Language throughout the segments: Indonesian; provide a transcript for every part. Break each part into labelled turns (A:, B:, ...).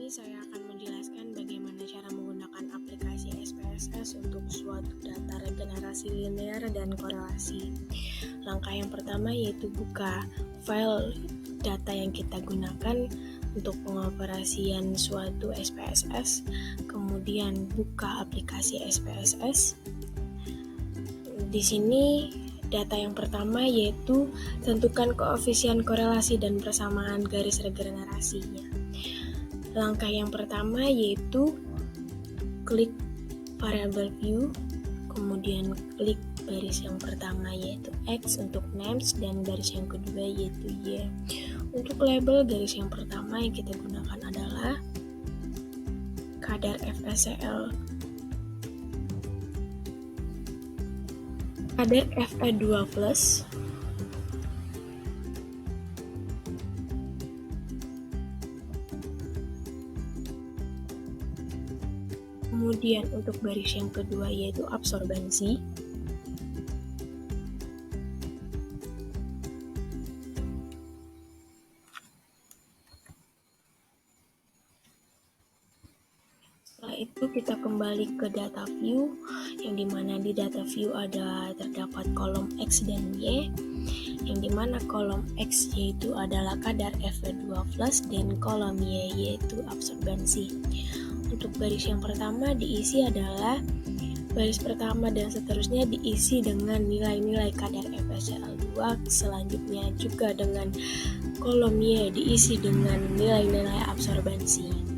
A: saya akan menjelaskan bagaimana cara menggunakan aplikasi SPSS untuk suatu data regenerasi linear dan korelasi. Langkah yang pertama yaitu buka file data yang kita gunakan untuk pengoperasian suatu SPSS, kemudian buka aplikasi SPSS. Di sini data yang pertama yaitu tentukan koefisien korelasi dan persamaan garis regenerasinya. Langkah yang pertama yaitu klik variable view, kemudian klik baris yang pertama yaitu X untuk names dan garis yang kedua yaitu Y. Untuk label garis yang pertama yang kita gunakan adalah kadar FeCl. Kadar Fe2+, kemudian untuk baris yang kedua yaitu absorbansi, setelah itu kita kembali ke data view, yang dimana di data view terdapat kolom X dan Y, yang dimana kolom X yaitu adalah kadar Fe2+, dan kolom Y yaitu absorbansi. Untuk baris yang pertama diisi adalah baris pertama dan seterusnya diisi dengan nilai-nilai kadar FeCl2, selanjutnya juga dengan kolom Y diisi dengan nilai-nilai absorbansi.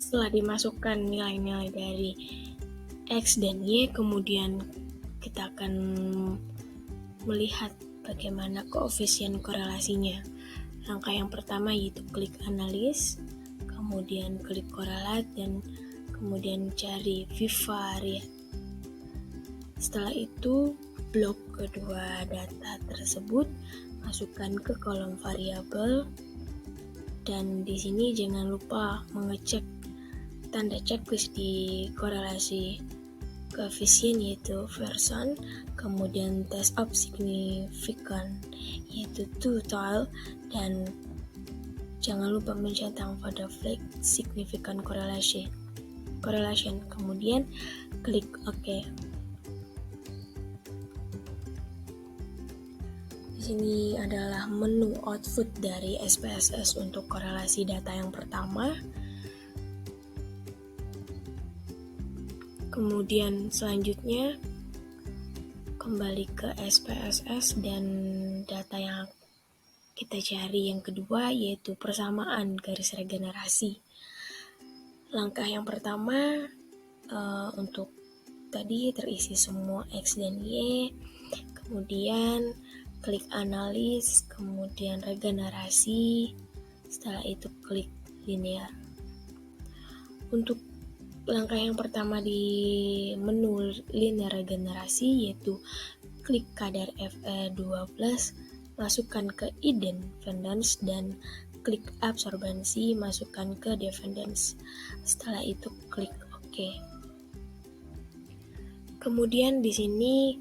A: Setelah dimasukkan nilai-nilai dari X dan Y, kemudian kita akan melihat bagaimana koefisien korelasinya. Langkah yang pertama yaitu klik analis, kemudian klik korelat, dan kemudian cari bivariat. Setelah itu, blok kedua data tersebut, masukkan ke kolom variabel, dan di sini jangan lupa mengecek tanda checklist di korelasi koefisien yaitu Pearson, kemudian test of significant yaitu total, dan jangan lupa mencentang pada flag significant correlation, kemudian klik OK. Di sini adalah menu output dari SPSS untuk korelasi data yang pertama. Kemudian selanjutnya kembali ke SPSS dan data yang kita cari yang kedua yaitu persamaan garis regenerasi. Langkah yang pertama untuk tadi terisi semua X dan Y, kemudian klik analis, kemudian regenerasi, setelah itu klik linear. Untuk langkah yang pertama di menu linear regenerasi yaitu klik kadar Fe2+, masukkan ke independence, dan klik absorbansi, masukkan ke dependence. Setelah itu klik OK. Kemudian di sini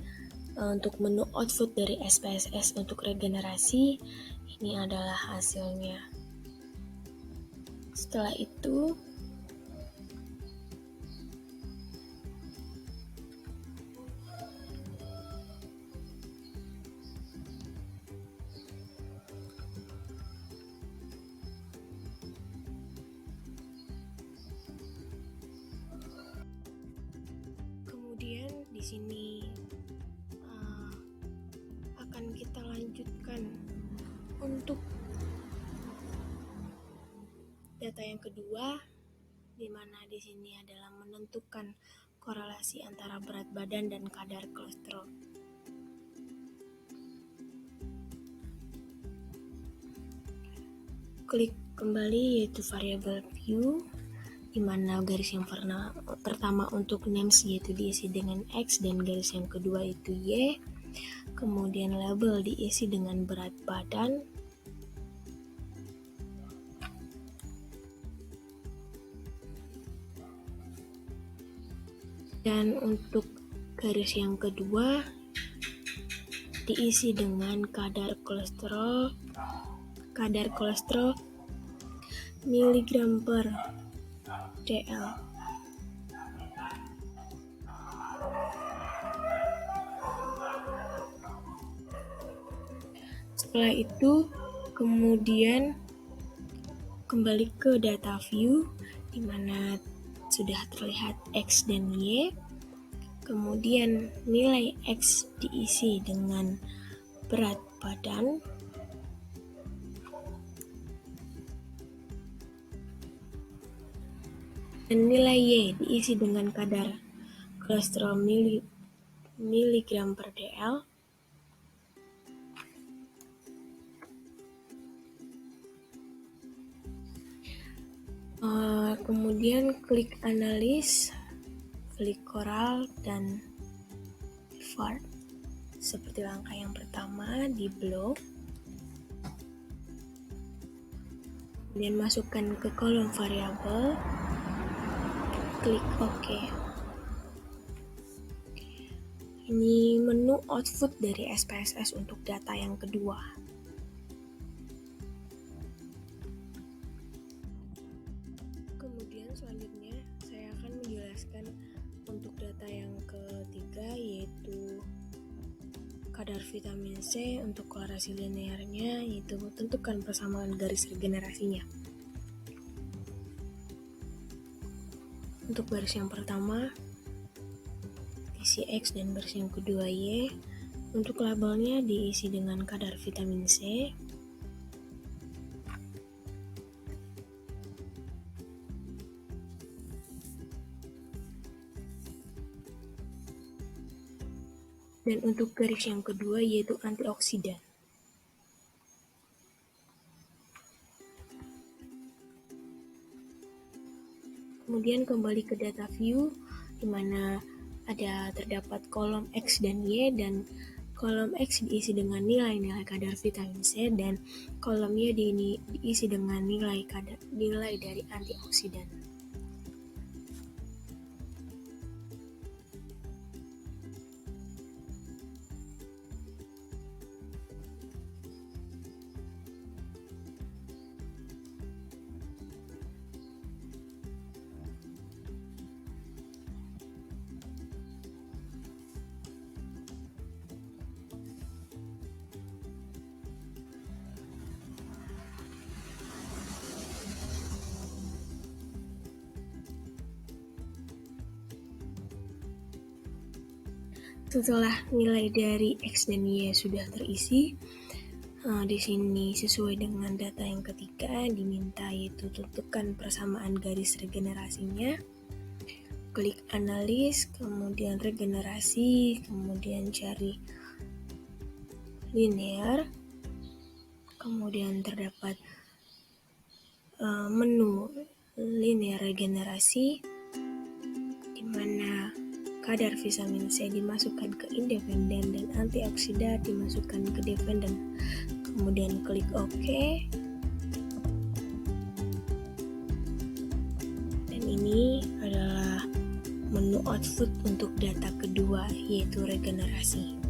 A: untuk menu output dari SPSS untuk regenerasi, ini adalah hasilnya. Setelah itu di sini akan kita lanjutkan untuk data yang kedua, di mana di sini adalah menentukan korelasi antara berat badan dan kadar kolesterol. Klik kembali yaitu variable view, di mana garis yang pertama untuk names yaitu diisi dengan X dan garis yang kedua itu Y. Kemudian label diisi dengan berat badan. Dan untuk garis yang kedua diisi dengan kadar kolesterol miligram per dl. Setelah itu kemudian kembali ke data view, di mana sudah terlihat X dan Y. Kemudian nilai X diisi dengan berat badan. Dan nilai Y diisi dengan kadar kolesterol miligram per dl. Kemudian klik analis, klik coral dan pivot seperti langkah yang pertama di blok. Kemudian masukkan ke kolom variabel, klik OK. Ini menu output dari SPSS untuk data yang kedua. Kemudian selanjutnya saya akan menjelaskan untuk data yang ketiga, yaitu kadar vitamin C. Untuk korelasi linearnya, yaitu tentukan persamaan garis regenerasinya. Untuk garis yang pertama diisi X dan garis yang kedua Y. Untuk labelnya diisi dengan kadar vitamin C. Dan untuk garis yang kedua yaitu antioksidan. Kemudian kembali ke data view, di mana terdapat kolom X dan Y, dan kolom X diisi dengan nilai kadar vitamin C dan kolom Y diisi dengan nilai dari antioksidan. Setelah nilai dari X dan Y sudah terisi, di sini sesuai dengan data yang ketiga diminta yaitu tentukan persamaan garis regenerasinya. Klik analis, kemudian regenerasi, kemudian cari linear, kemudian terdapat menu linear regenerasi, di mana kadar vitamin C dimasukkan ke independen dan antioksidan dimasukkan ke dependen. Kemudian klik OK. Dan ini adalah menu output untuk data kedua, yaitu regenerasi.